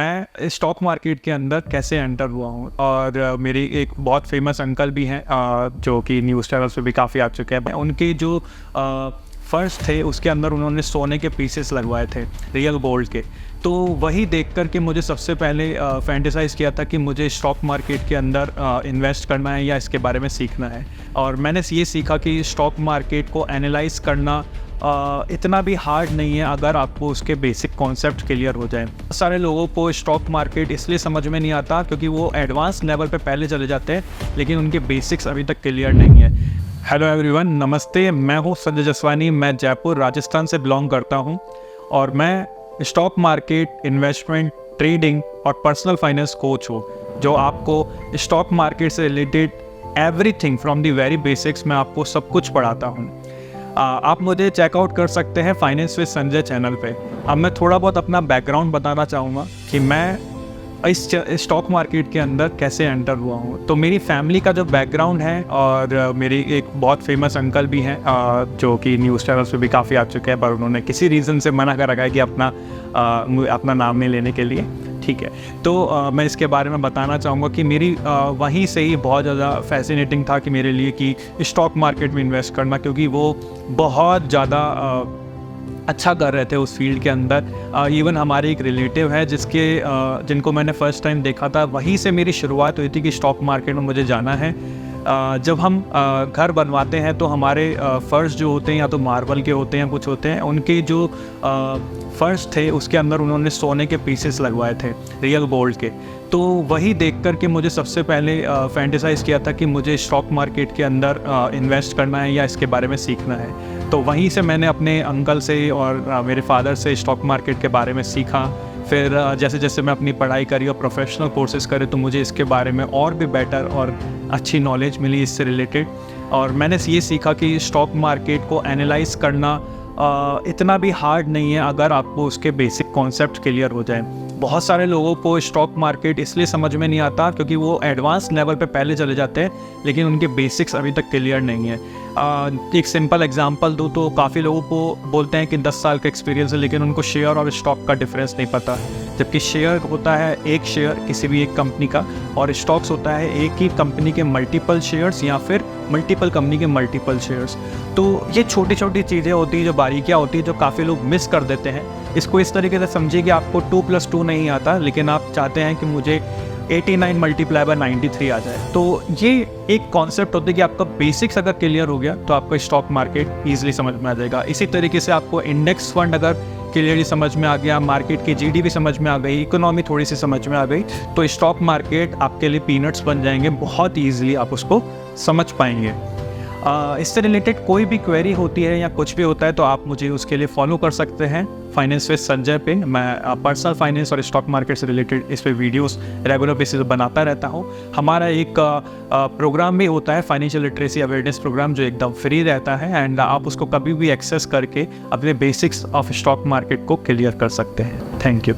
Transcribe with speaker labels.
Speaker 1: मैं stock market के अंदर कैसे एंटर हुआ हूँ और मेरी एक बहुत फेमस अंकल भी हैं जो कि न्यूज़ चैनल्स पे भी काफ़ी आ चुके हैं। उनके जो फर्श थे उसके अंदर उन्होंने सोने के पीसेस लगवाए थे रियल गोल्ड के। तो वही देख कर के मुझे सबसे पहले फैंटेसाइज़ किया था कि मुझे स्टॉक मार्केट के अंदर इन्वेस्ट करना है या इसके बारे में सीखना है। और मैंने ये सीखा कि स्टॉक मार्केट को एनालाइज़ करना इतना भी हार्ड नहीं है अगर आपको उसके बेसिक कॉन्सेप्ट क्लियर हो जाए। सारे लोगों को स्टॉक मार्केट इसलिए समझ में नहीं आता क्योंकि वो एडवांस लेवल पे पहले चले जाते हैं लेकिन उनके बेसिक्स अभी तक क्लियर नहीं है। हेलो एवरीवन, नमस्ते। मैं हूँ संजय जसवानी। मैं जयपुर राजस्थान से बिलोंग करता हूँ और मैं स्टॉक मार्केट, इन्वेस्टमेंट, ट्रेडिंग और पर्सनल फाइनेंस कोच हूँ जो आपको स्टॉक मार्केट से related everything from the very basics मैं आपको सब कुछ पढ़ाता हूँ। आप मुझे चेकआउट कर सकते हैं फाइनेंस विद संजय चैनल पे। अब मैं थोड़ा बहुत अपना बैकग्राउंड बताना चाहूँगा कि मैं इस स्टॉक मार्केट के अंदर कैसे एंटर हुआ हूँ। तो मेरी फैमिली का जो बैकग्राउंड है और मेरी एक बहुत फेमस अंकल भी हैं जो कि न्यूज़ चैनल्स पे भी काफ़ी आ चुके हैं, पर उन्होंने किसी रीज़न से मना कर रखा है कि अपना नाम नहीं लेने के लिए। ठीक है, तो मैं इसके बारे में बताना चाहूँगा कि मेरी वहीं से ही बहुत ज़्यादा फैसिनेटिंग था कि मेरे लिए कि स्टॉक मार्केट में इन्वेस्ट करना, क्योंकि वो बहुत ज़्यादा अच्छा कर रहे थे उस फील्ड के अंदर। इवन हमारे एक रिलेटिव है जिनको मैंने फ़र्स्ट टाइम देखा था, वहीं से मेरी शुरुआत हुई थी कि स्टॉक मार्केट में मुझे जाना है। जब हम घर बनवाते हैं तो हमारे फर्श जो होते हैं या तो मार्बल के होते हैं, कुछ होते हैं, उनके जो फर्श थे उसके अंदर उन्होंने सोने के पीसेस लगवाए थे रियल गोल्ड के। तो वही देख कर के मुझे सबसे पहले फैंटेसाइज़ किया था कि मुझे स्टॉक मार्केट के अंदर इन्वेस्ट करना है या इसके बारे में सीखना है। तो वहीं से मैंने अपने अंकल से और मेरे फादर से स्टॉक मार्केट के बारे में सीखा। फिर जैसे जैसे मैं अपनी पढ़ाई करी और प्रोफेशनल कोर्सेज़ करे तो मुझे इसके बारे में और भी बेटर और अच्छी नॉलेज मिली इससे रिलेटेड। और मैंने ये सीखा कि स्टॉक मार्केट को एनालाइज़ करना इतना भी हार्ड नहीं है अगर आपको उसके बेसिक कॉन्सेप्ट क्लियर हो जाए। बहुत सारे लोगों को स्टॉक मार्केट इसलिए समझ में नहीं आता क्योंकि वो एडवांस लेवल पे पहले चले जाते हैं लेकिन उनके बेसिक्स अभी तक क्लियर नहीं है। एक सिंपल एग्जांपल दूँ तो काफ़ी लोगों को बोलते हैं कि 10 साल का एक्सपीरियंस है लेकिन उनको शेयर और स्टॉक का डिफरेंस नहीं पता। जबकि शेयर होता है एक शेयर किसी भी एक कंपनी का और स्टॉक्स होता है एक ही कंपनी के मल्टीपल शेयर्स या फिर मल्टीपल कंपनी के मल्टीपल शेयर्स। तो ये छोटी छोटी चीज़ें होती हैं, जो बारीकियाँ होती हैं, जो काफ़ी लोग मिस कर देते हैं। इसको इस तरीके से समझिए कि आपको 2+2 नहीं आता लेकिन आप चाहते हैं कि मुझे 89 मल्टीप्लाई बाय 93 आ जाए। तो ये एक कॉन्सेप्ट होता है कि आपका बेसिक्स अगर क्लियर हो गया तो आपका स्टॉक मार्केट ईजिली समझ में आ जाएगा। इसी तरीके से आपको इंडेक्स फंड अगर क्लियरली समझ में आ गया, मार्केट की जीडीपी समझ में आ गई, इकोनॉमी थोड़ी सी समझ में आ गई, तो स्टॉक मार्केट आपके लिए पीनट्स बन जाएंगे। बहुत ईजिली आप उसको समझ पाएंगे। इससे रिलेटेड कोई भी क्वेरी होती है या कुछ भी होता है तो आप मुझे उसके लिए फॉलो कर सकते हैं फाइनेंस विद संजय पे। मैं पर्सनल फाइनेंस और स्टॉक मार्केट से रिलेटेड इस पे वीडियोस रेगुलर बेसिस पे बनाता रहता हूँ। हमारा एक प्रोग्राम भी होता है, फाइनेंशियल लिटरेसी अवेयरनेस प्रोग्राम, जो एकदम फ्री रहता है एंड आप उसको कभी भी एक्सेस करके अपने बेसिक्स ऑफ स्टॉक मार्केट को क्लियर कर सकते हैं। Thank you.